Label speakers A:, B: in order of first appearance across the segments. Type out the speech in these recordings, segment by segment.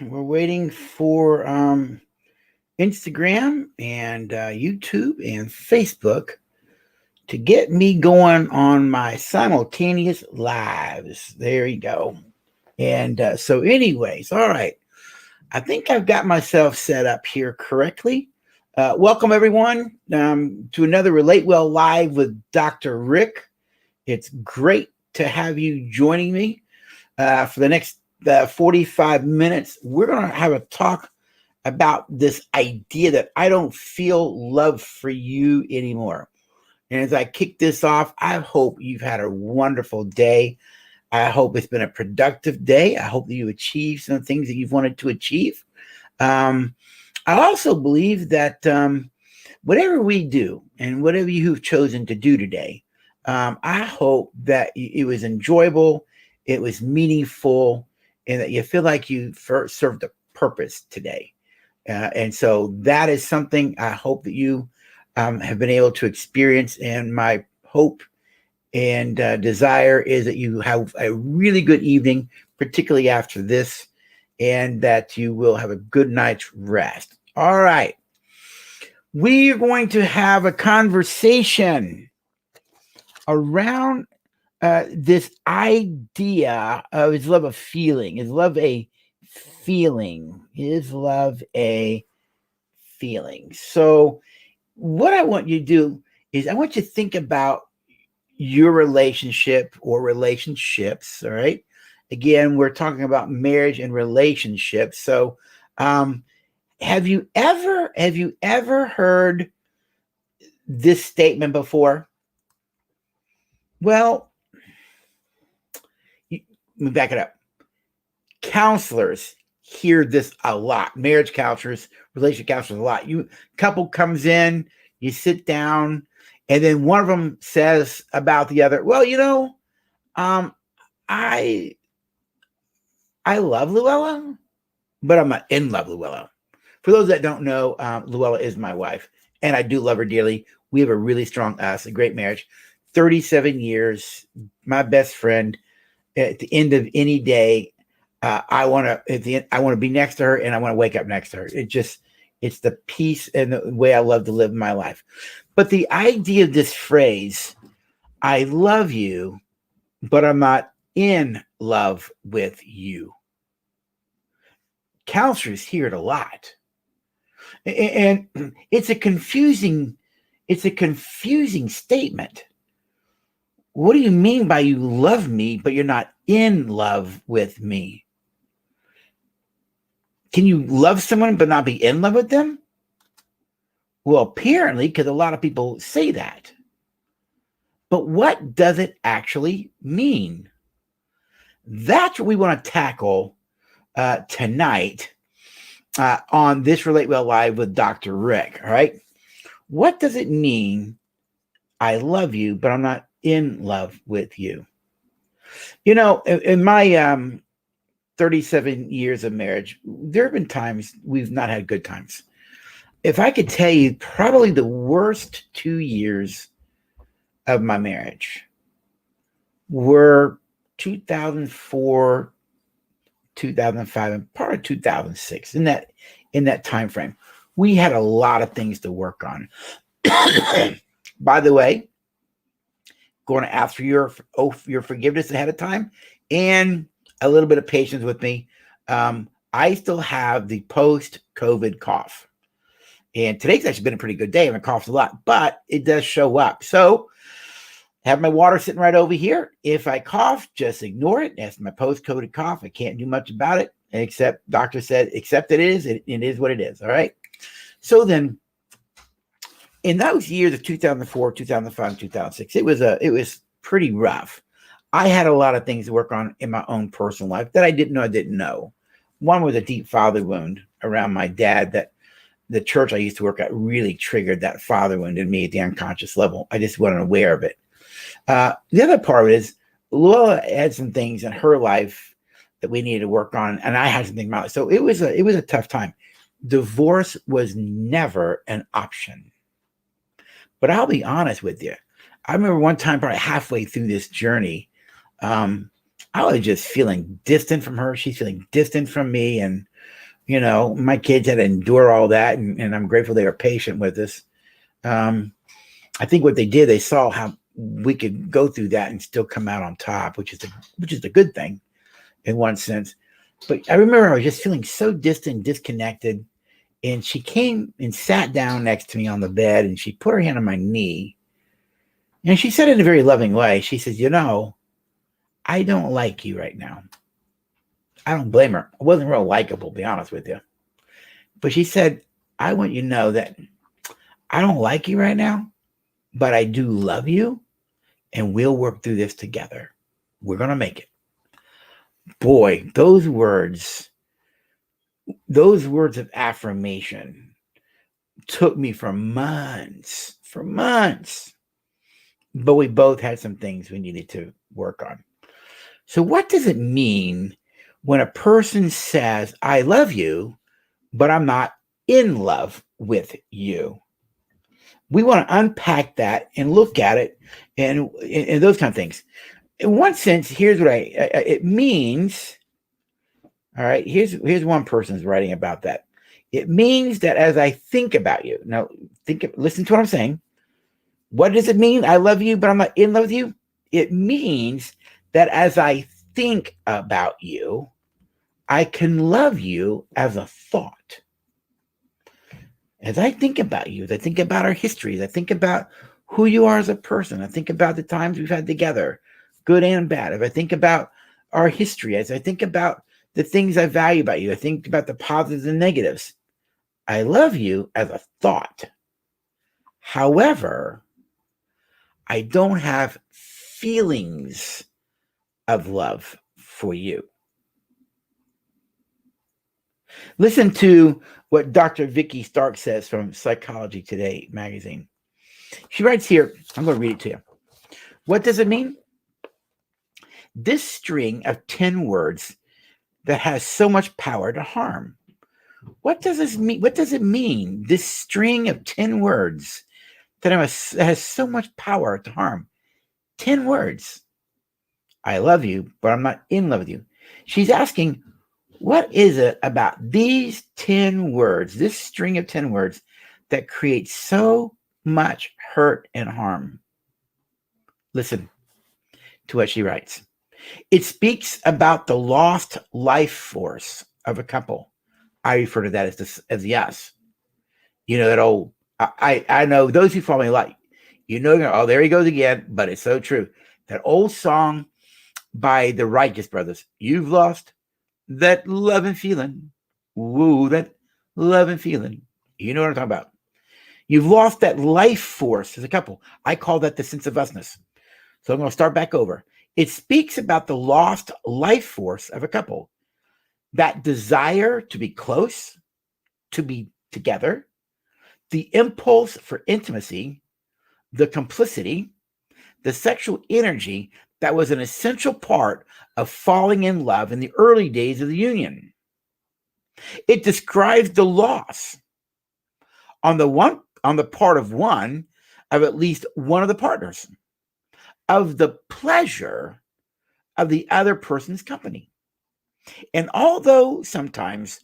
A: We're waiting for Instagram and YouTube and Facebook to get me going on my simultaneous lives. There you go. And anyways, all right. I think I've got myself set up here correctly. Welcome, everyone, to another Relate Well Live with Dr. Rick. It's great to have you joining me for the next 45 minutes. We're going to have a talk about this idea that I don't feel love for you anymore. And as I kick this off, I hope you've had a wonderful day. I hope it's been a productive day. I hope that you achieved some things that you've wanted to achieve. I also believe that whatever we do and whatever you've chosen to do today, I hope that it was enjoyable, it was meaningful, and that you feel like you served a purpose today. And so that is something I hope that you have been able to experience. And my hope and desire is that you have a really good evening, particularly after this, and that you will have a good night's rest. All right. We are going to have a conversation around this idea of, is love a feeling? Is love a feeling? Is love a feeling? So what I want you to do is I want you to think about your relationship or relationships. All right. Again, we're talking about marriage and relationships. So have you ever heard this statement before? Well, let me back it up. Counselors hear this a lot. Marriage counselors, relationship counselors a lot. Couple comes in, you sit down, and then one of them says about the other, well, I love Luella, but I'm not in love with Luella. For those that don't know, Luella is my wife, and I do love her dearly. We have a really strong a great marriage. 37 years, my best friend. At the end of any day, I want to be next to her, and I want to wake up next to her. It's the peace and the way I love to live my life. But the idea of this phrase, I love you, but I'm not in love with you. Counselors hear it a lot. And it's a confusing statement. What do you mean by you love me, but you're not in love with me? Can you love someone but not be in love with them? Well, apparently, because a lot of people say that. But what does it actually mean? That's what we want to tackle tonight on this Relate Well Live with Dr. Rick. All right. What does it mean? I love you, but I'm not in love with you. In my 37 years of marriage, there have been times we've not had good times. If I could tell you, probably the worst 2 years of my marriage were 2004, 2005, and part of 2006. In that time frame, we had a lot of things to work on. By the way, going to ask for your forgiveness ahead of time and a little bit of patience with me. I still have the post-COVID cough. And today's actually been a pretty good day. I haven't coughed a lot, but it does show up. So I have my water sitting right over here. If I cough, just ignore it. That's my post-COVID cough. I can't do much about it, except doctor said, except it is what it is. All right. So then in those years of 2004, 2005, 2006, it was pretty rough. I had a lot of things to work on in my own personal life that I didn't know. One was a deep father wound around my dad that the church I used to work at really triggered that father wound in me at the unconscious level. I just wasn't aware of it. The other part is Laura had some things in her life that we needed to work on, and I had something about it. So it was a tough time. Divorce was never an option. But I'll be honest with you. I remember one time, probably halfway through this journey, I was just feeling distant from her. She's feeling distant from me. And, my kids had to endure all that. And I'm grateful they were patient with us. I think what they did, they saw how we could go through that and still come out on top, which is a good thing in one sense. But I remember I was just feeling so distant, disconnected. And she came and sat down next to me on the bed, and she put her hand on my knee. And she said in a very loving way, she says, I don't like you right now. I don't blame her. I wasn't real likable, to be honest with you. But she said, I want you to know that I don't like you right now, but I do love you, and we'll work through this together. We're going to make it. Boy, those words of affirmation took me for months. But we both had some things we needed to work on. So what does it mean when a person says, I love you, but I'm not in love with you? We want to unpack that and look at it and those kind of things. In one sense, here's what it means. All right, here's one person's writing about that. It means that as I think about you, now listen to what I'm saying. What does it mean? I love you, but I'm not in love with you. It means that as I think about you, I can love you as a thought. As I think about you, as I think about our histories, I think about who you are as a person. I think about the times we've had together, good and bad. If I think about our history, as I think about the things I value about you, I think about the positives and negatives. I love you as a thought. However, I don't have feelings of love for you. Listen to what Dr. Vicky Stark says from Psychology Today magazine. She writes here, I'm going to read it to you. What does it mean? This string of 10 words that has so much power to harm. What does this mean? What does it mean? This string of 10 words that has so much power to harm. 10 words. I love you, but I'm not in love with you. She's asking, what is it about these 10 words, this string of 10 words, that creates so much hurt and harm? Listen to what she writes. It speaks about the lost life force of a couple. I refer to that as the us. That old, I know those who follow me like, oh, there he goes again, but it's so true. That old song by the Righteous Brothers, you've lost that love and feeling. Woo, that love and feeling. You know what I'm talking about. You've lost that life force as a couple. I call that the sense of usness. So I'm going to start back over. It speaks about the lost life force of a couple. That desire to be close, to be together, the impulse for intimacy, the complicity, the sexual energy that was an essential part of falling in love in the early days of the union. It describes the loss on the part of one of at least one of the partners of the pleasure of the other person's company. And although sometimes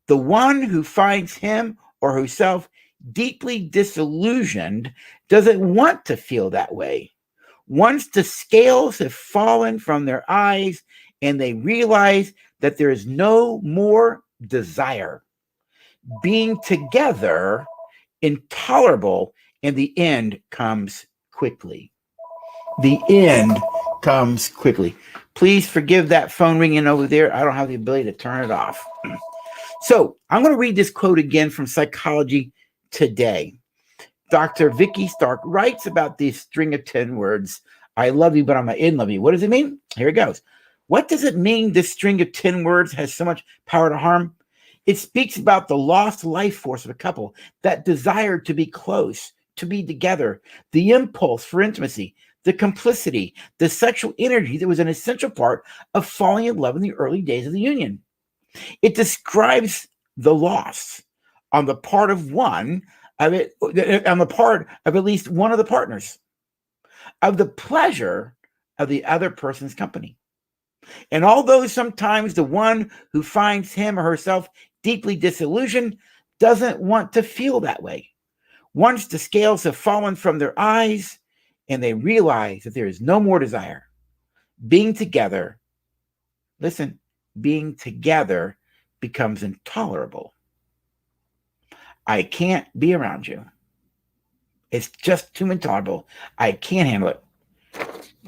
A: the one who finds him or herself deeply disillusioned doesn't want to feel that way, once the scales have fallen from their eyes and they realize that there is no more desire, being together intolerable, and the end comes quickly. The end comes quickly. Please forgive that phone ringing over there. I don't have the ability to turn it off. So I'm going to read this quote again from Psychology Today. Dr. Vicky Stark writes about this string of 10 words. I love you, but I'm not in love with you. What does it mean? Here it goes. What does it mean this string of 10 words has so much power to harm? It speaks about the lost life force of a couple, that desire to be close, to be together, the impulse for intimacy, the complicity, the sexual energy that was an essential part of falling in love in the early days of the union. It describes the loss on the part of one of it, on the part of at least one of the partners, of the pleasure of the other person's company. And although sometimes the one who finds him or herself deeply disillusioned doesn't want to feel that way, once the scales have fallen from their eyes and they realize that there is no more desire, being together, listen, being together becomes intolerable. I can't be around you. It's just too intolerable. I can't handle it.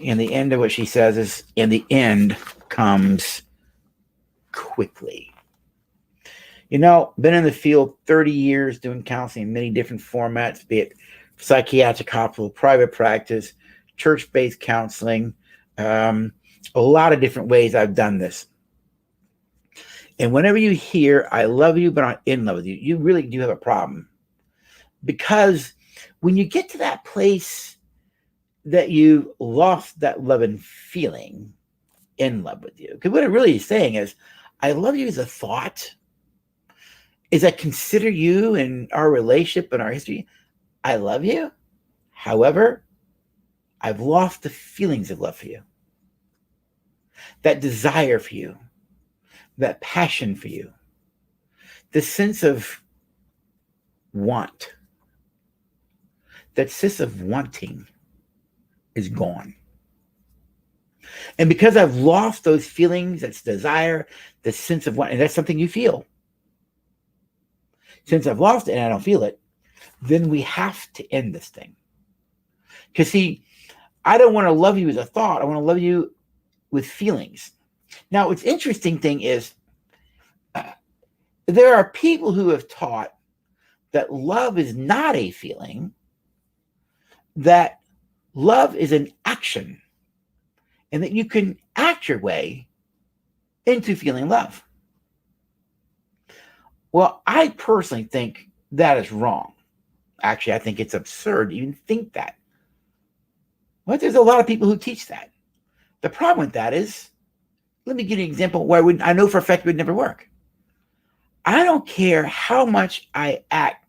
A: And the end of what she says is, and the end comes quickly. You know, been in the field 30 years doing counseling in many different formats, be it psychiatric hospital, private practice, church-based counseling, a lot of different ways I've done this. And whenever you hear, I love you, but I'm not in love with you, you really do have a problem. Because when you get to that place that you lost that love and feeling in love with you, because what it really is saying is, I love you as a thought, is I consider you and our relationship and our history. I love you. However, I've lost the feelings of love for you, that desire for you, that passion for you, the sense of want, that sense of wanting is gone. And because I've lost those feelings, that's desire, the sense of want, and that's something you feel. Since I've lost it and I don't feel it, then we have to end this thing. Because see, I don't want to love you as a thought. I want to love you with feelings. Now, what's interesting thing is there are people who have taught that love is not a feeling, that love is an action, and that you can act your way into feeling love. Well, I personally think that is wrong. Actually, I think it's absurd to even think that. But there's a lot of people who teach that. The problem with that is, let me give you an example where I know for a fact it would never work. I don't care how much I act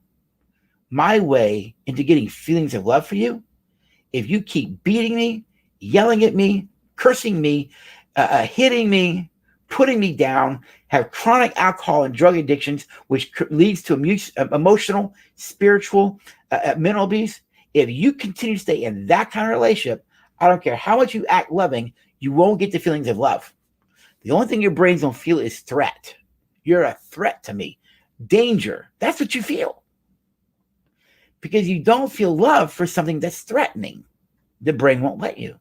A: my way into getting feelings of love for you. If you keep beating me, yelling at me, cursing me, hitting me, putting me down, have chronic alcohol and drug addictions, which leads to emotional, spiritual, mental abuse. If you continue to stay in that kind of relationship, I don't care how much you act loving, you won't get the feelings of love. The only thing your brains don't feel is threat. You're a threat to me. Danger. That's what you feel. Because you don't feel love for something that's threatening. The brain won't let you.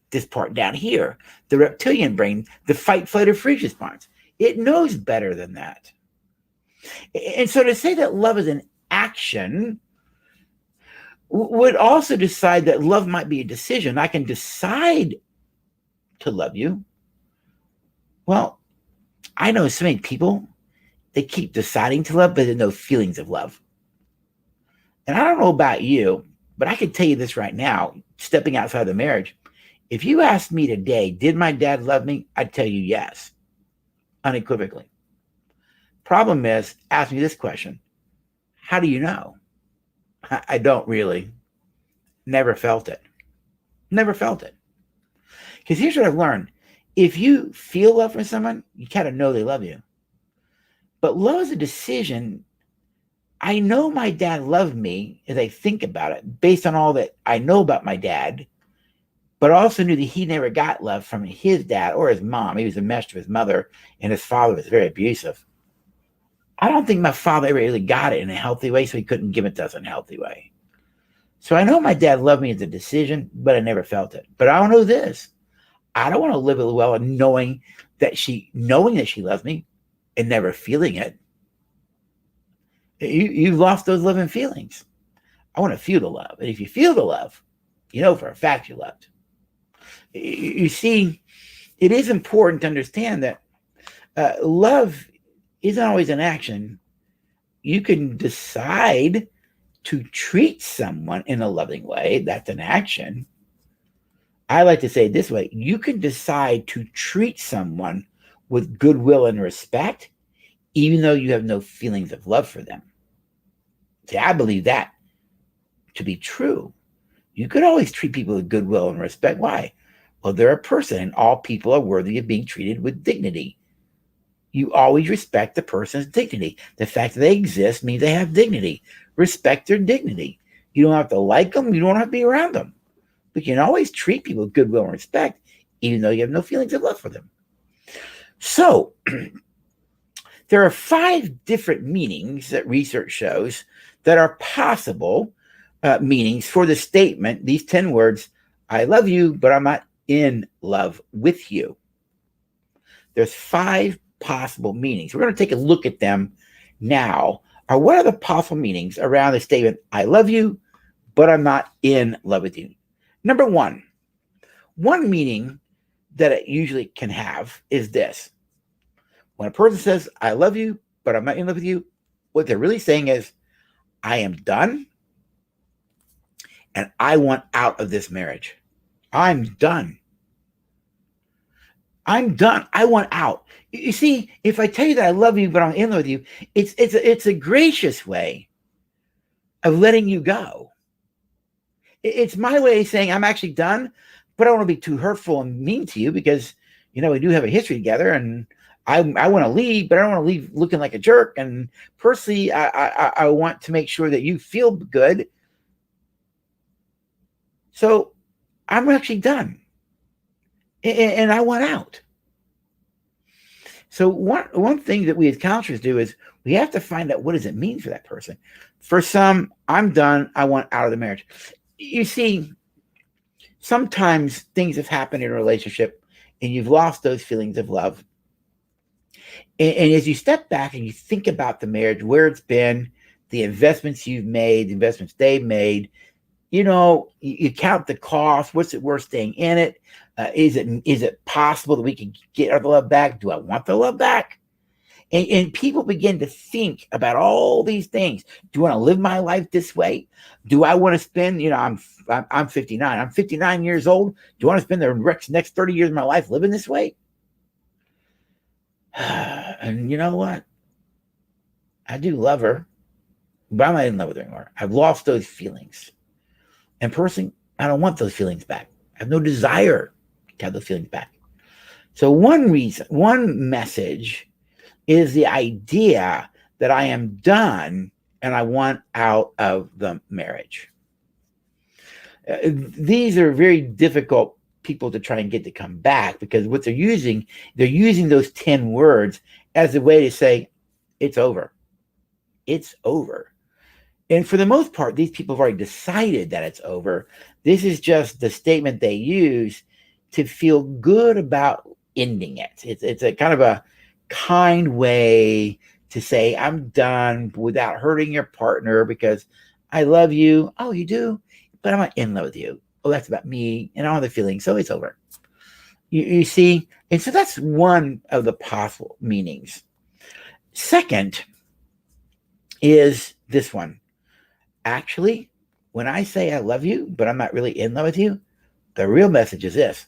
A: This part down here, the reptilian brain, the fight, flight, or freeze response, it knows better than that. And so to say that love is an action would also decide that love might be a decision. I can decide to love you. Well, I know so many people, they keep deciding to love, but there's no feelings of love. And I don't know about you, but I can tell you this right now, stepping outside the marriage. If you asked me today, did my dad love me? I'd tell you yes, unequivocally. Problem is, ask me this question. How do you know? I don't really. Never felt it. Never felt it. Because here's what I've learned. If you feel love for someone, you kind of know they love you. But love is a decision. I know my dad loved me as I think about it, based on all that I know about my dad, but I also knew that he never got love from his dad or his mom. He was a mess to his mother, and his father was very abusive. I don't think my father ever really got it in a healthy way, so he couldn't give it to us in a healthy way. So I know my dad loved me as a decision, but I never felt it. But I don't know this. I don't want to live well and knowing that she loves me and never feeling it. You've lost those love and feelings. I want to feel the love. And if you feel the love, you know for a fact you're loved. You see, it is important to understand that love isn't always an action. You can decide to treat someone in a loving way. That's an action. I like to say it this way. You can decide to treat someone with goodwill and respect, even though you have no feelings of love for them. See, I believe that to be true. You could always treat people with goodwill and respect. Why? Well, they're a person, and all people are worthy of being treated with dignity. You always respect the person's dignity. The fact that they exist means they have dignity. Respect their dignity. You don't have to like them. You don't have to be around them. But you can always treat people with goodwill and respect, even though you have no feelings of love for them. So, there are 5 different meanings that research shows that are possible meanings for the statement, these 10 words, I love you, but I'm not in love with you. There's 5 possible meanings. We're going to take a look at them now. What are the possible meanings around the statement, I love you, but I'm not in love with you? Number one meaning that it usually can have is this. When a person says, I love you, but I'm not in love with you, what they're really saying is, I am done and I want out of this marriage. I'm done. I'm done. I want out. You see, if I tell you that I love you, but I'm in love with you, it's a gracious way of letting you go. It's my way of saying I'm actually done, but I don't want to be too hurtful and mean to you because, we do have a history together and I want to leave, but I don't want to leave looking like a jerk. And personally, I want to make sure that you feel good. So I'm actually done. And I want out. So one thing that we as counselors do is we have to find out what does it mean for that person. For some, I'm done. I want out of the marriage. You see, sometimes things have happened in a relationship and you've lost those feelings of love. And as you step back and you think about the marriage, where it's been, the investments you've made, the investments they've made, you count the cost. What's it worth staying in it? Is it possible that we can get our love back? Do I want the love back? And people begin to think about all these things. Do I want to live my life this way? Do I want to spend, I'm 59. I'm 59 years old. Do I want to spend the next 30 years of my life living this way? And you know what? I do love her, but I'm not in love with her anymore. I've lost those feelings. And personally, I don't want those feelings back. I have no desire to have those feelings back. So one message is the idea that I am done and I want out of the marriage. These are very difficult people to try and get to come back because what they're using those 10 words as a way to say, it's over. It's over. And for the most part, these people have already decided that it's over. This is just the statement they use to feel good about ending it. It's a kind of a kind way to say, I'm done without hurting your partner because I love you. Oh, you do? But I'm not in love with you. Oh, that's about me and all the feelings. So it's over. You see? And so that's one of the possible meanings. Second is this one. Actually, when I say I love you, but I'm not really in love with you, the real message is this.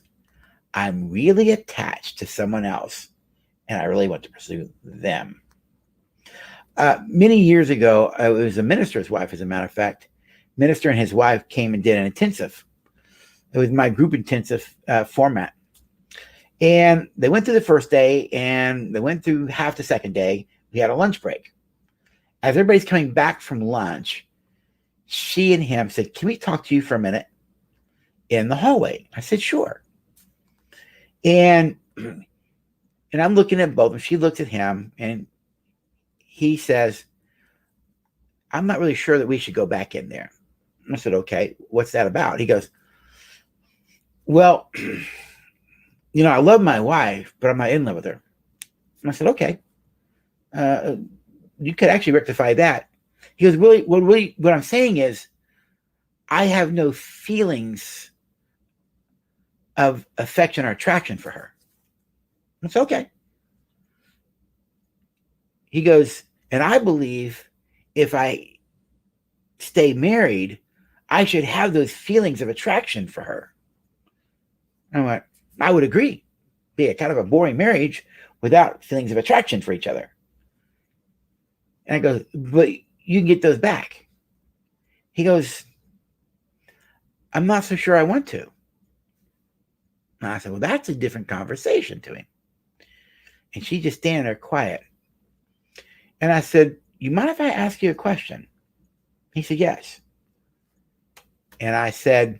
A: I'm really attached to someone else, and I really want to pursue them. Many years ago, it was a minister's wife, as a matter of fact. Minister and his wife came and did an intensive. It was my group intensive format. And they went through the first day, and they went through half the second day. We had a lunch break. As everybody's coming back from lunch, she and him said, can we talk to you for a minute in the hallway? I said, sure. And I'm looking at both of them. She looks at him and he says, I'm not really sure that we should go back in there. I said, okay, what's that about? He goes, well, I love my wife, but I'm not in love with her. And I said, okay, you could actually rectify that. He goes, what I'm saying is I have no feelings of affection or attraction for her. It's okay. He goes, and I believe if I stay married, I should have those feelings of attraction for her. And I went, I would agree. Be a kind of a boring marriage without feelings of attraction for each other. And I go, but you can get those back. He goes, I'm not so sure I want to. And I said, well, that's a different conversation to him. And she just standing there quiet. And I said, you mind if I ask you a question? He said, yes. And I said,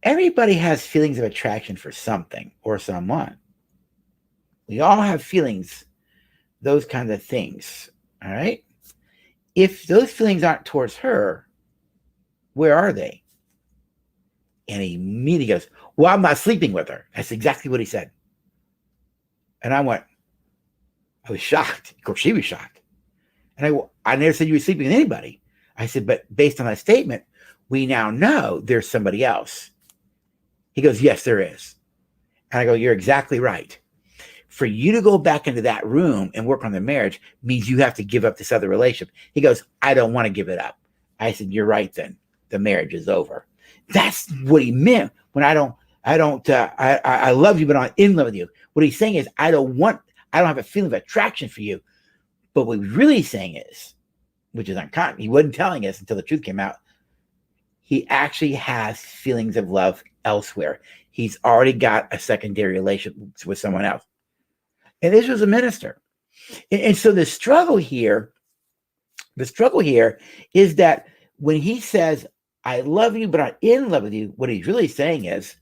A: everybody has feelings of attraction for something or someone. We all have feelings, those kinds of things. All right. If those feelings aren't towards her, where are they? And he immediately goes, well, I'm not sleeping with her. That's exactly what he said. And I was shocked. Of course, she was shocked. And I never said you were sleeping with anybody. I said, but based on that statement, we now know there's somebody else. He goes, yes, there is. And I go, you're exactly right. For you to go back into that room and work on the marriage means you have to give up this other relationship. He goes, I don't want to give it up. I said, you're right then. The marriage is over. That's what he meant when I love you, but I'm in love with you. What he's saying is, I don't have a feeling of attraction for you. But what he's really saying is, which is uncommon, he wasn't telling us until the truth came out, he actually has feelings of love elsewhere. He's already got a secondary relationship with someone else. And this was a minister. And so the struggle here is that when he says, I love you, but I'm in love with you, what he's really saying is,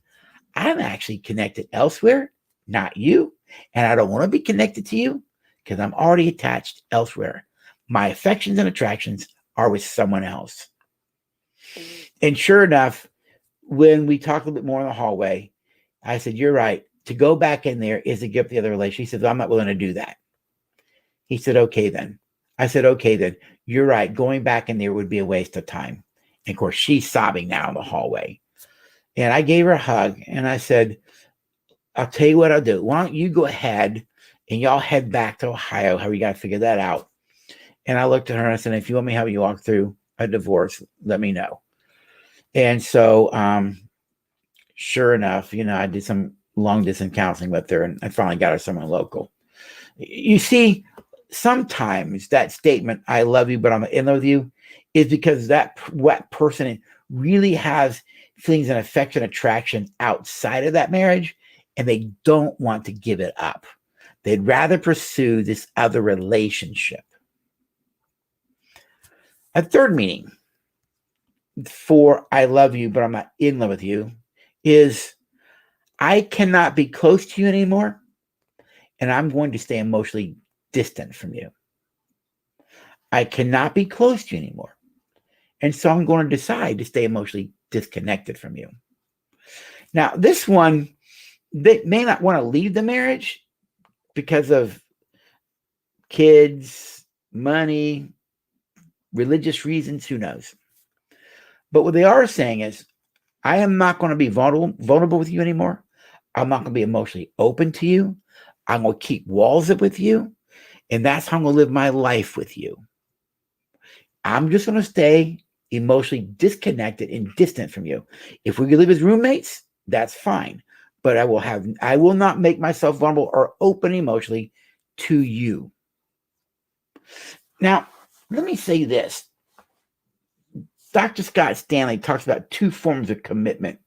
A: I'm actually connected elsewhere, not you. And I don't want to be connected to you because I'm already attached elsewhere. My affections and attractions are with someone else. And sure enough, when we talked a little bit more in the hallway, I said, you're right. To go back in there is to give up the other relationship. He said, well, I'm not willing to do that. He said, okay, then. I said, okay, then. You're right. Going back in there would be a waste of time. And of course, she's sobbing now in the hallway. And I gave her a hug and I said, I'll tell you what I'll do. Why don't you go ahead and y'all head back to Ohio? How we got to figure that out. And I looked at her and I said, if you want me to help you walk through a divorce, let me know. And so, sure enough, I did some long distance counseling with her and I finally got her someone local. You see, sometimes that statement, I love you, but I'm in love with you, is because that person really has feelings and affection, attraction outside of that marriage, and they don't want to give it up. They'd rather pursue this other relationship. A third meaning for I love you, but I'm not in love with you is I cannot be close to you anymore, and I'm going to stay emotionally distant from you. I cannot be close to you anymore, and so I'm going to decide to stay emotionally disconnected from you. Now, this one, they may not want to leave the marriage because of kids, money, religious reasons, who knows? But what they are saying is, I am not going to be vulnerable with you anymore. I'm not going to be emotionally open to you. I'm going to keep walls up with you. And that's how I'm going to live my life with you. I'm just going to stay emotionally disconnected and distant from you. If we could live as roommates, that's fine. But I will not make myself vulnerable or open emotionally to you. Now, let me say this. Dr. Scott Stanley talks about two forms of commitment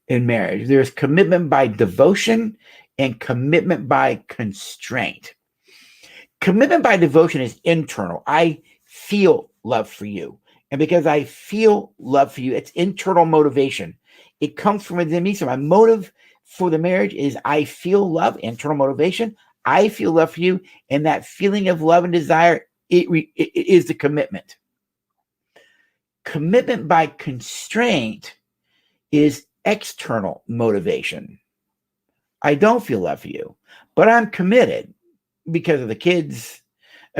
A: in marriage. There's commitment by devotion and commitment by constraint. Commitment by devotion is internal. I feel love for you. And because I feel love for you, it's internal motivation. It comes from within me. So my motive for the marriage is I feel love, internal motivation. I feel love for you. And that feeling of love and desire, it is the commitment. Commitment by constraint is external motivation. I don't feel love for you, but I'm committed because of the kids,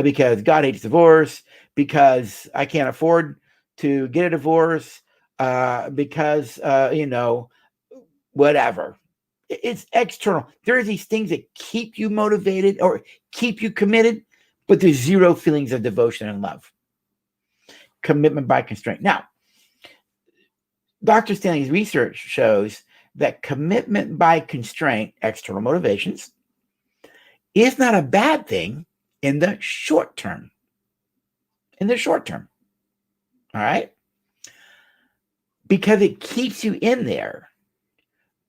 A: because God hates divorce, because I can't afford to get a divorce, because, whatever. It's external. There are these things that keep you motivated or keep you committed, but there's zero feelings of devotion and love. Commitment by constraint. Now, Dr. Stanley's research shows that commitment by constraint, external motivations, is not a bad thing in the short term. In the short term. All right? Because it keeps you in there.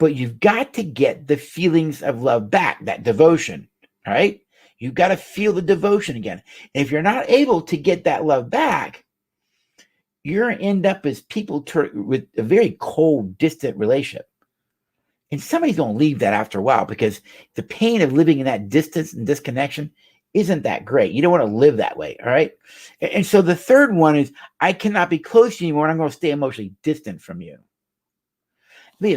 A: but you've got to get the feelings of love back, that devotion, all right? You've got to feel the devotion again. And if you're not able to get that love back, you're going to end up as people with a very cold, distant relationship. And somebody's going to leave that after a while, because the pain of living in that distance and disconnection isn't that great. You don't want to live that way, all right? And so the third one is, I cannot be close to you anymore, and I'm going to stay emotionally distant from you. That's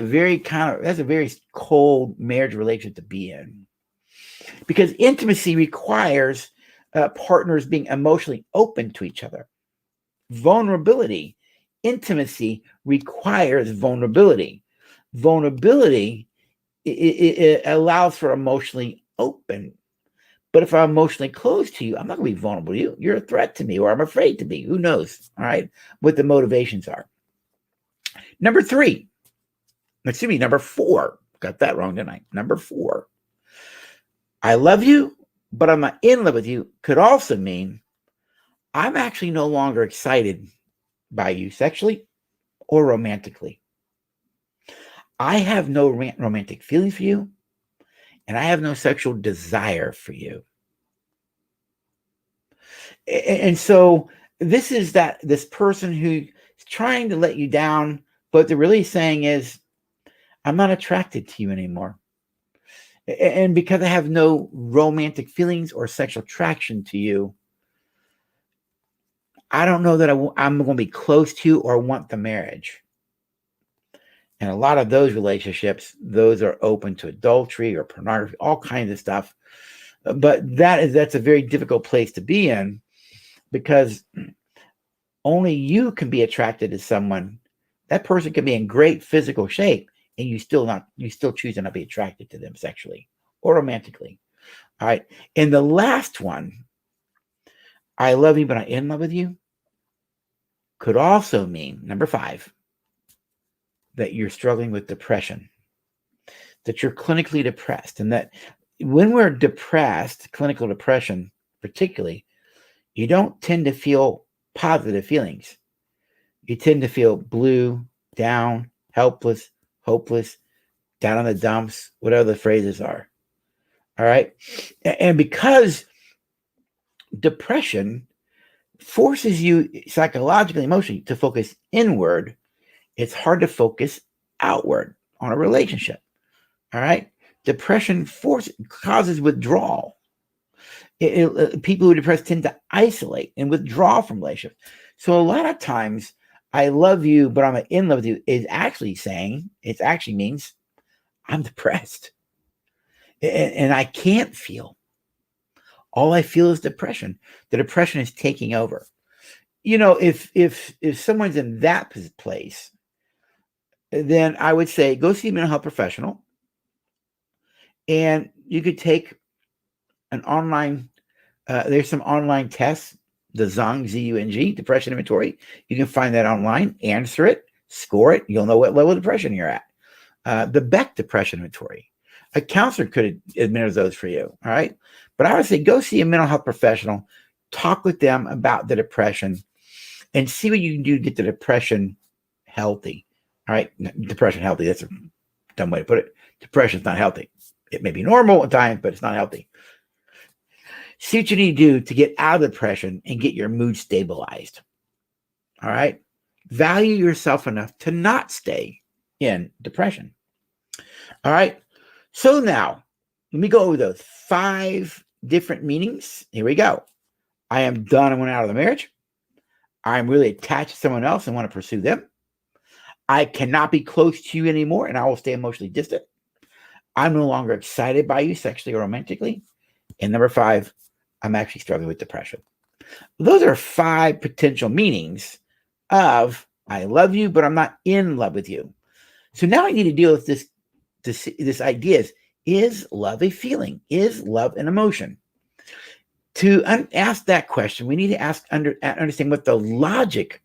A: a very cold marriage relationship to be in, because intimacy requires partners being emotionally open to each other. Vulnerability, intimacy requires vulnerability. Vulnerability, it allows for emotionally open. But if I'm emotionally close to you, I'm not going to be vulnerable to you. You're a threat to me, or I'm afraid to be. Who knows? All right, what the motivations are. Number 4. Got that wrong, didn't I? Number 4. I love you, but I'm not in love with you could also mean I'm actually no longer excited by you sexually or romantically. I have no romantic feelings for you, and I have no sexual desire for you. And so this is this person who's trying to let you down, but they're really saying is, I'm not attracted to you anymore. And because I have no romantic feelings or sexual attraction to you, I don't know that I'm going to be close to you or want the marriage. And a lot of those relationships, those are open to adultery or pornography, all kinds of stuff. But that's a very difficult place to be in, because only you can be attracted to someone. That person can be in great physical shape, and you still choose to not be attracted to them sexually or romantically. All right. And the last one, I love you, but I'm in love with you, could also mean, number 5, that you're struggling with depression, that you're clinically depressed. And that when we're depressed, clinical depression particularly, you don't tend to feel positive feelings. You tend to feel blue, down, helpless, hopeless, down in the dumps, whatever the phrases are. All right. And because depression forces you psychologically, emotionally to focus inward, it's hard to focus outward on a relationship. All right. Depression causes withdrawal. People who are depressed tend to isolate and withdraw from relationships. So a lot of times, I love you, but I'm in love with you, it actually means I'm depressed. And I can't feel. All I feel is depression. The depression is taking over. If someone's in that place, then I would say go see a mental health professional. And you could take an online, there's some online tests, the Zung, Z-U-N-G, depression inventory. You can find that online, answer it, score it. You'll know what level of depression you're at. The Beck depression inventory. A counselor could administer those for you, all right? But I would say go see a mental health professional, talk with them about the depression, and see what you can do to get the depression healthy, all right? Depression healthy, that's a dumb way to put it. Depression's not healthy. It may be normal at times, but it's not healthy. See what you need to do to get out of depression and get your mood stabilized, all right? Value yourself enough to not stay in depression, all right? So now, let me go over those 5 different meanings. Here we go. I am done and want out of the marriage. I'm really attached to someone else and want to pursue them. I cannot be close to you anymore, and I will stay emotionally distant. I'm no longer excited by you sexually or romantically. And number 5, I'm actually struggling with depression. Those are 5 potential meanings of I love you, but I'm not in love with you. So now I need to deal with this idea is love a feeling? Is love an emotion? To ask that question, we need to understand what the logic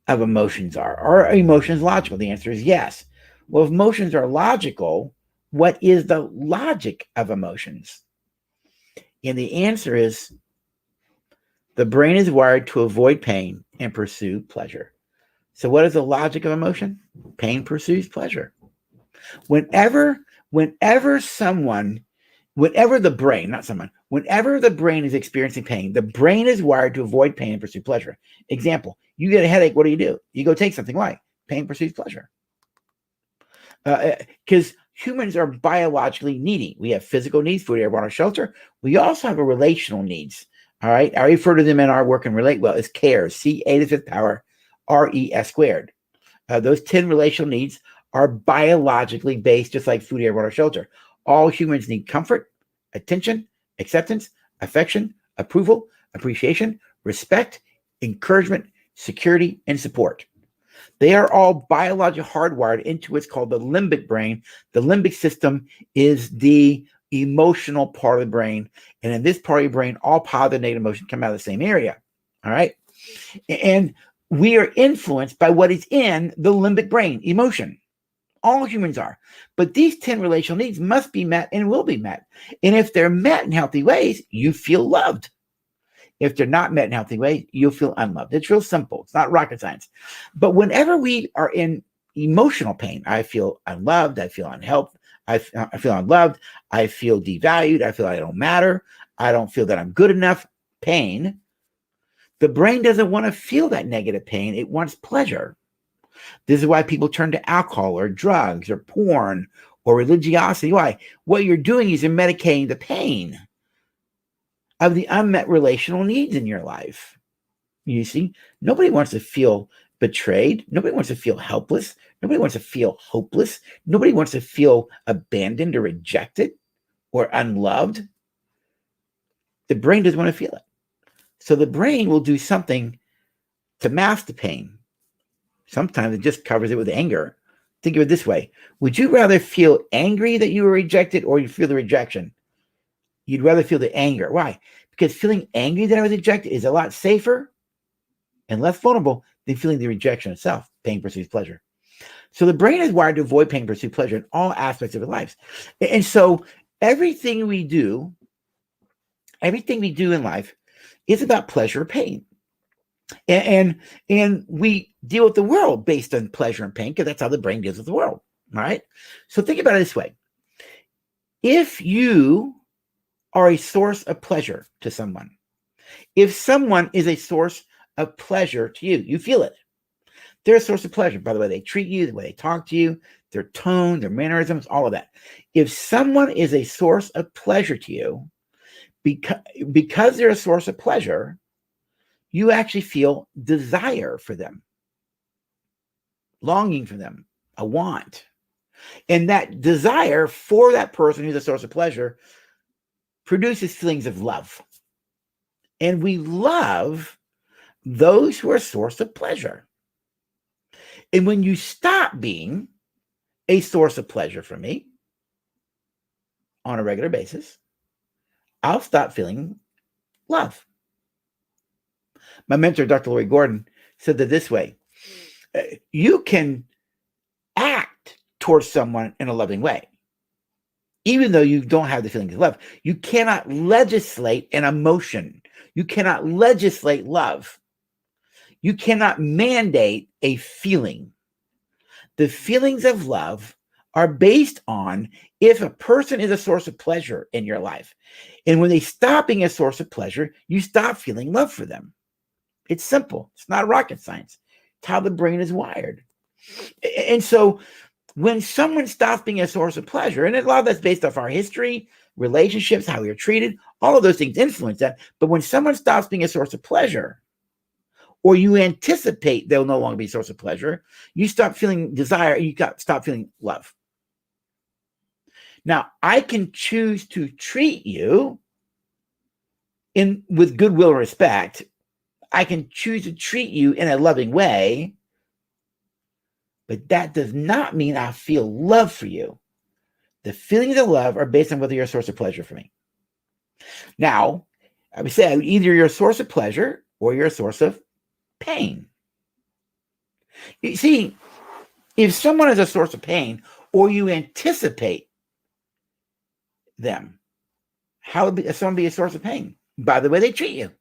A: of emotions are. Are emotions logical? The answer is yes. Well, if emotions are logical, what is the logic of emotions? And the answer is the brain is wired to avoid pain and pursue pleasure. So what is the logic of emotion? Pain pursues pleasure. Whenever, whenever someone, whenever the brain, not someone, whenever the brain is experiencing pain, the brain is wired to avoid pain and pursue pleasure. Example, you get a headache, what do? You go take something. Why? Pain pursues pleasure. Because humans are biologically needy. We have physical needs, food, air, water, shelter. We also have a relational needs. All right. I refer to them in our work and relate well as CARES, C-A to the fifth power, R-E-S squared. Those 10 relational needs are biologically based, just like food, air, water, shelter. All humans need comfort, attention, acceptance, affection, approval, appreciation, respect, encouragement, security, and support. They are all biologically hardwired into what's called the limbic brain. The limbic system is the emotional part of the brain. And in this part of your brain, all positive and negative emotions come out of the same area. All right. And we are influenced by what is in the limbic brain, emotion. All humans are. But these 10 relational needs must be met and will be met. And if they're met in healthy ways, you feel loved. If they're not met in healthy ways, you'll feel unloved. It's real simple. It's not rocket science. But whenever we are in emotional pain, I feel unloved, I feel unhelped, I feel unloved, I feel devalued, I feel I don't matter, I don't feel that I'm good enough, pain, the brain doesn't want to feel that negative pain. It wants pleasure. This is why people turn to alcohol or drugs or porn or religiosity. Why? What you're doing is you're medicating the pain of the unmet relational needs in your life. You see, nobody wants to feel betrayed. Nobody wants to feel helpless. Nobody wants to feel hopeless. Nobody wants to feel abandoned or rejected or unloved. The brain doesn't want to feel it. So the brain will do something to mask the pain. Sometimes it just covers it with anger. Think of it this way. Would you rather feel angry that you were rejected or you feel the rejection? You'd rather feel the anger. Why? Because feeling angry that I was rejected is a lot safer and less vulnerable than feeling the rejection itself. Pain pursues pleasure. So the brain is wired to avoid pain and pursue pleasure in all aspects of our lives. And so everything we do in life is about pleasure or pain. And we deal with the world based on pleasure and pain because that's how the brain deals with the world. All right. So think about it this way. If you are a source of pleasure to someone, if someone is a source of pleasure to you, you feel it. They're a source of pleasure by the way they treat you, the way they talk to you, their tone, their mannerisms, all of that. If someone is a source of pleasure to you, because they're a source of pleasure, you actually feel desire for them, longing for them, a want. And that desire for that person who's a source of pleasure produces feelings of love. And we love those who are a source of pleasure. And when you stop being a source of pleasure for me on a regular basis, I'll stop feeling love. My mentor, Dr. Lori Gordon, said that this way: you can act towards someone in a loving way, even though you don't have the feelings of love. You cannot legislate an emotion. You cannot legislate love. You cannot mandate a feeling. The feelings of love are based on if a person is a source of pleasure in your life. And when they stop being a source of pleasure, you stop feeling love for them. It's simple. It's not rocket science. It's how the brain is wired. And so when someone stops being a source of pleasure, and a lot of that's based off our history, relationships, how we are treated, all of those things influence that. But when someone stops being a source of pleasure, or you anticipate they'll no longer be a source of pleasure, you stop feeling desire, you stop feeling love. Now, I can choose to treat you with goodwill and respect. I can choose to treat you in a loving way, but that does not mean I feel love for you. The feelings of love are based on whether you're a source of pleasure for me. Now, I would say either you're a source of pleasure or you're a source of pain. You see, if someone is a source of pain or you anticipate them, how would someone be a source of pain? By the way they treat you.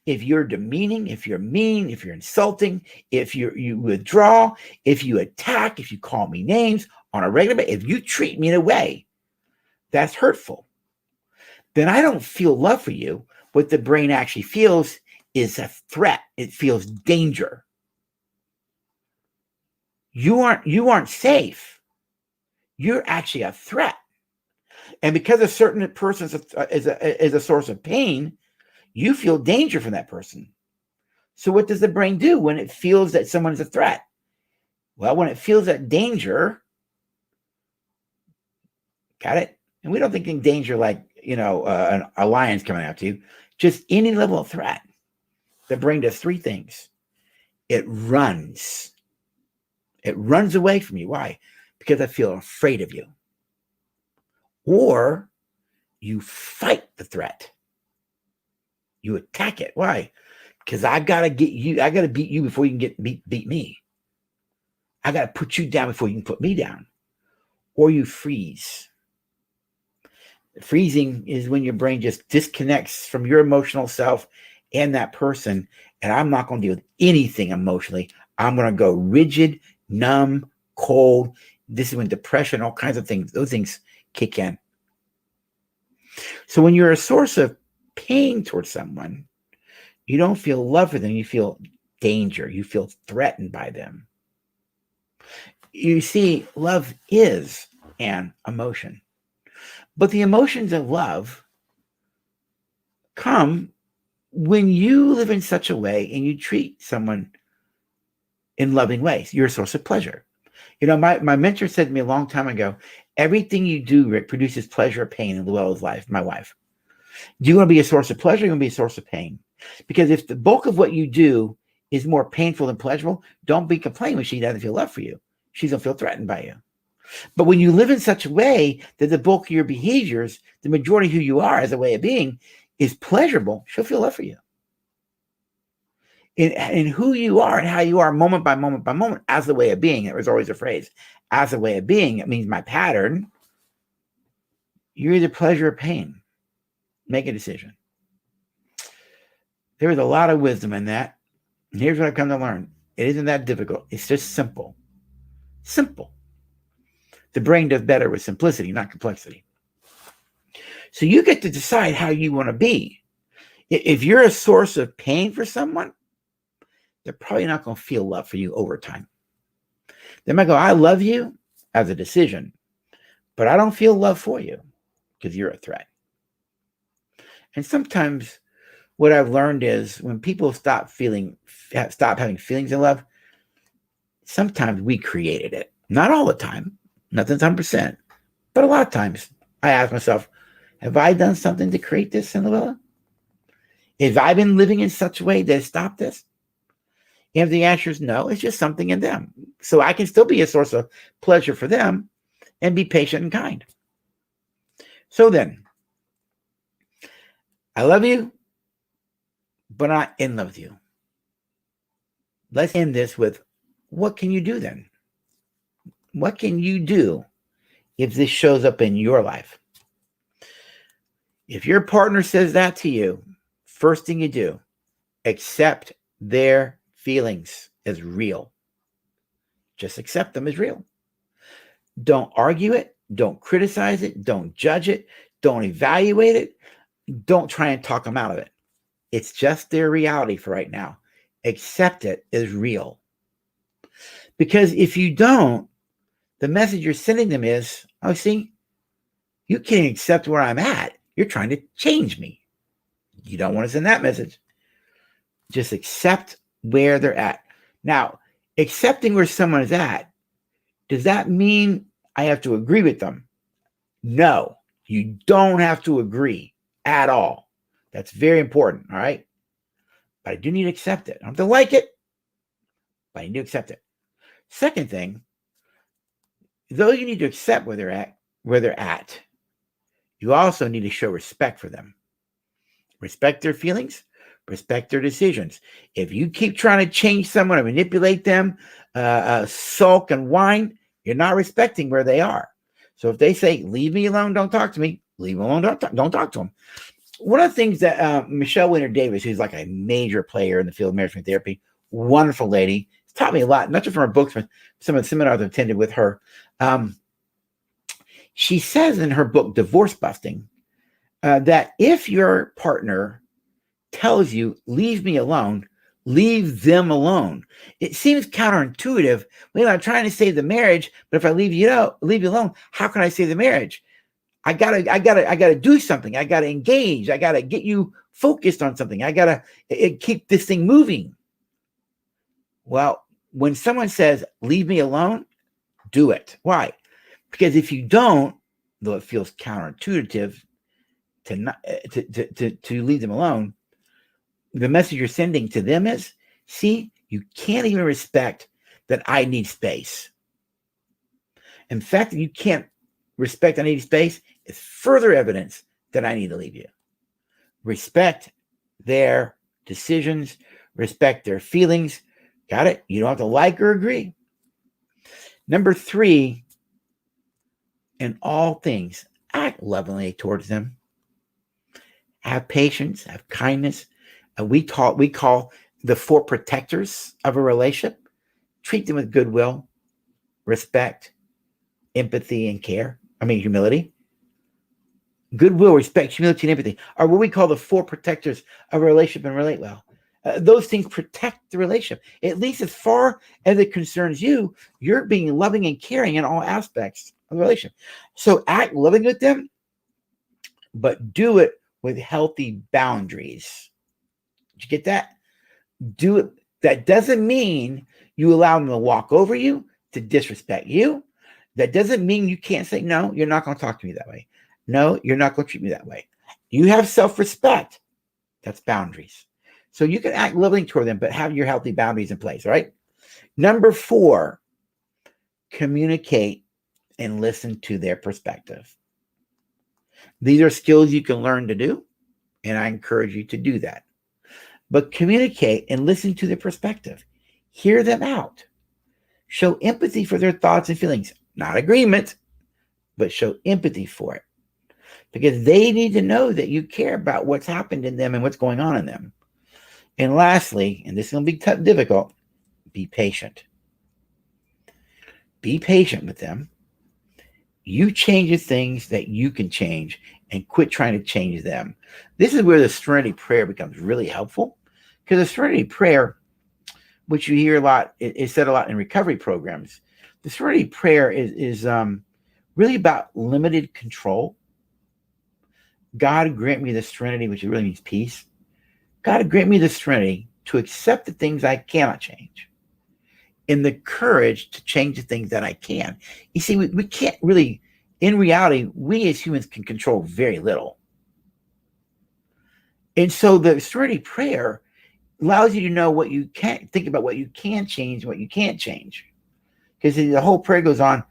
A: If you're demeaning, if you're mean, if you're insulting, if you withdraw, if you attack, if you call me names, on a regular basis, if you treat me in a way that's hurtful, then I don't feel love for you. What the brain actually feels is a threat. It feels danger. You aren't safe. You're actually a threat. And because a certain person is a source of pain, you feel danger from that person. So what does the brain do when it feels that someone is a threat? Well, when it feels that danger, got it? And we don't think in danger like, a lion's coming after you, just any level of threat. The brain does three things. It runs. It runs away from you. Why? Because I feel afraid of you. Or you fight the threat. You attack it. Why? Because I got to get you. I got to beat you before you can beat me. I got to put you down before you can put me down. Or you freeze. Freezing is when your brain just disconnects from your emotional self and that person. And I'm not going to deal with anything emotionally. I'm going to go rigid, numb, cold. This is when depression, all kinds of things, those things kick in. So when you're a source of pain towards someone, you don't feel love for them. You feel danger. You feel threatened by them. You see, love is an emotion. But the emotions of love come when you live in such a way and you treat someone in loving ways. You're a source of pleasure. My mentor said to me a long time ago, everything you do, Rick, produces pleasure or pain in Llewellyn's life, my wife. Do you want to be a source of pleasure or you want to be a source of pain? Because if the bulk of what you do is more painful than pleasurable, don't be complaining when she doesn't feel love for you. She's going to feel threatened by you. But when you live in such a way that the bulk of your behaviors, the majority of who you are as a way of being, is pleasurable, she'll feel love for you. In who you are and how you are moment by moment by moment as a way of being. It was always a phrase. As a way of being, it means my pattern. You're either pleasure or pain. Make a decision. There is a lot of wisdom in that. And here's what I've come to learn. It isn't that difficult. It's just simple. Simple. The brain does better with simplicity, not complexity. So you get to decide how you want to be. If you're a source of pain for someone, they're probably not going to feel love for you over time. They might go, I love you as a decision, but I don't feel love for you because you're a threat. And sometimes what I've learned is when people stop having feelings of love, sometimes we created it. Not all the time. Nothing's 100%. But a lot of times I ask myself, have I done something to create this in Llewellyn? Have I been living in such a way that stopped this? And if the answer is no, it's just something in them. So I can still be a source of pleasure for them and be patient and kind. So then, I love you, but I'm not in love with you. Let's end this with, what can you do then? What can you do if this shows up in your life? If your partner says that to you, first thing you do, accept their feelings as real. Just accept them as real. Don't argue it. Don't criticize it. Don't judge it. Don't evaluate it. Don't try and talk them out of it. It's just their reality for right now. Accept it as real. Because if you don't, the message you're sending them is, oh, see, you can't accept where I'm at. You're trying to change me. You don't want to send that message. Just accept where they're at. Now, accepting where someone is at, does that mean I have to agree with them? No, you don't have to agree at all. That's very important, all right? But I do need to accept it. I don't have to like it, but I need to accept it. Second thing, though you need to accept where they're at, you also need to show respect for them. Respect their feelings, respect their decisions. If you keep trying to change someone or manipulate them, sulk and whine, you're not respecting where they are. So if they say, leave me alone, don't talk to me, leave them alone, don't talk to them. One of the things that Michelle Winter Davis, who's like a major player in the field of marriage therapy, wonderful lady, taught me a lot, not just from her books, but some of the seminars I've attended with her. She says in her book, Divorce Busting, that if your partner tells you, leave me alone, leave them alone. It seems counterintuitive. Well, I'm trying to save the marriage, but if I leave you alone, how can I save the marriage? I gotta do something. I gotta engage. I gotta get you focused on something. I gotta keep this thing moving. Well, when someone says, leave me alone, do it. Why? Because if you don't, though it feels counterintuitive to not to leave them alone, the message you're sending to them is, see, you can't even respect that I need space. In fact, you can't respect I need space is further evidence that I need to leave you. Respect their decisions, respect their feelings. Got it? You don't have to like or agree. Number 3, in all things, act lovingly towards them. Have patience, have kindness. We call the 4 protectors of a relationship. Treat them with goodwill, respect, empathy, and care. Humility. Goodwill, respect, humility, and empathy are what we call the 4 protectors of a relationship and relate well. Those things protect the relationship. At least as far as it concerns you, you're being loving and caring in all aspects of the relationship. So act loving with them, but do it with healthy boundaries. Did you get that? Do it. That doesn't mean you allow them to walk over you, to disrespect you. That doesn't mean you can't say, no, you're not going to talk to me that way. No, you're not going to treat me that way. You have self-respect. That's boundaries. So you can act loving toward them, but have your healthy boundaries in place, all right? Number 4, communicate and listen to their perspective. These are skills you can learn to do, and I encourage you to do that. But communicate and listen to their perspective. Hear them out. Show empathy for their thoughts and feelings. Not agreement, but show empathy for it. Because they need to know that you care about what's happened in them and what's going on in them. And lastly, and this is going to be difficult, be patient. Be patient with them. You change the things that you can change and quit trying to change them. This is where the Serenity Prayer becomes really helpful, because the Serenity Prayer, which you hear a lot, is said a lot in recovery programs. The Serenity Prayer is really about limited control. God grant me the serenity, which really means peace. God grant me the serenity to accept the things I cannot change, and the courage to change the things that I can. You see, we can't really, in reality, we as humans can control very little. And so the Serenity Prayer allows you to know what you can, think about what you can change and what you can't change. Because the whole prayer goes on,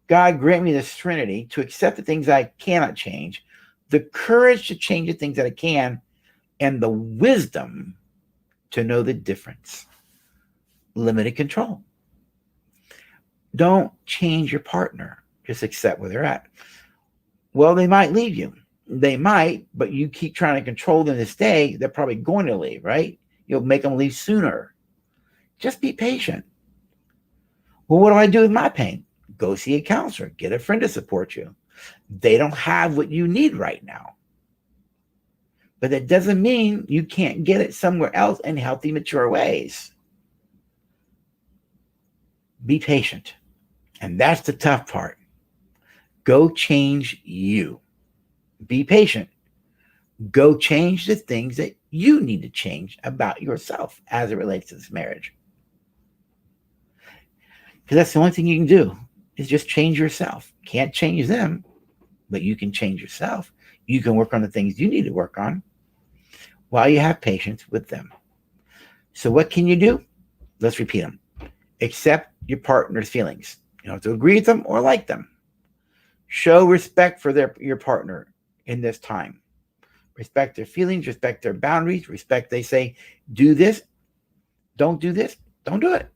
A: God grant me the serenity to accept the things I cannot change, the courage to change the things that I can, and the wisdom to know the difference. Limited control. Don't change your partner. Just accept where they're at. Well, they might leave you. They might, but you keep trying to control them to stay, they're probably going to leave, right? You'll make them leave sooner. Just be patient. Well, what do I do with my pain? Go see a counselor. Get a friend to support you. They don't have what you need right now. But that doesn't mean you can't get it somewhere else in healthy, mature ways. Be patient. And that's the tough part. Go change you. Be patient. Go change the things that you need to change about yourself as it relates to this marriage. Because that's the only thing you can do is just change yourself. Can't change them, but you can change yourself. You can work on the things you need to work on while you have patience with them. So what can you do? Let's repeat them. Accept your partner's feelings. You don't have to agree with them or like them. Show respect for your partner in this time. Respect their feelings, respect their boundaries, respect they say, do this, don't do this, don't do it.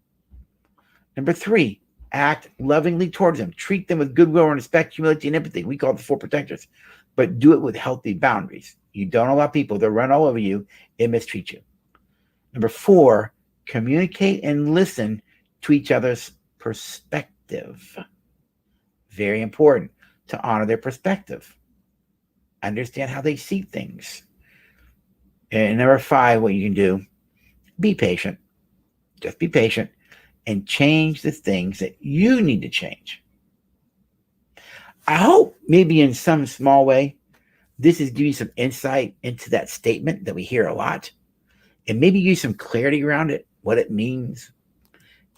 A: Number 3, act lovingly towards them. Treat them with goodwill and respect, humility, and empathy. We call it the 4 protectors. But do it with healthy boundaries. You don't allow people to run all over you and mistreat you. Number 4, communicate and listen to each other's perspective. Very important to honor their perspective, understand how they see things. And number 5, what you can do, be patient. Just be patient and change the things that you need to change. I hope maybe in some small way, this is giving you some insight into that statement that we hear a lot, and maybe give you some clarity around it, what it means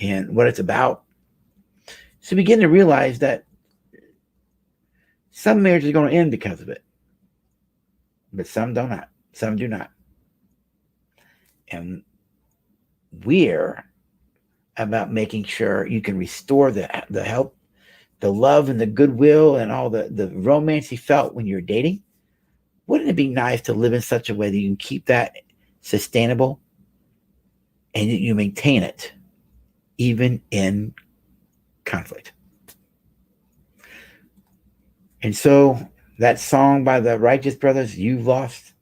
A: and what it's about. So begin to realize that some marriages are going to end because of it, but some do not. Some do not. And we're about making sure you can restore the help, the love and the goodwill and all the romance you felt when you were dating. Wouldn't it be nice to live in such a way that you can keep that sustainable and you maintain it even in conflict? And so that song by the Righteous Brothers, You've Lost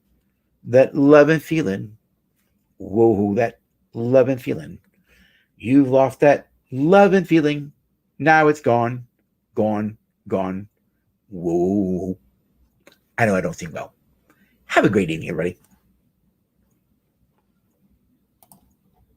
A: That Love and Feeling. Whoa, that love and feeling. You've lost that love and feeling. Now it's gone, gone, gone. Whoa. I know I don't sing well. Have a great evening, everybody.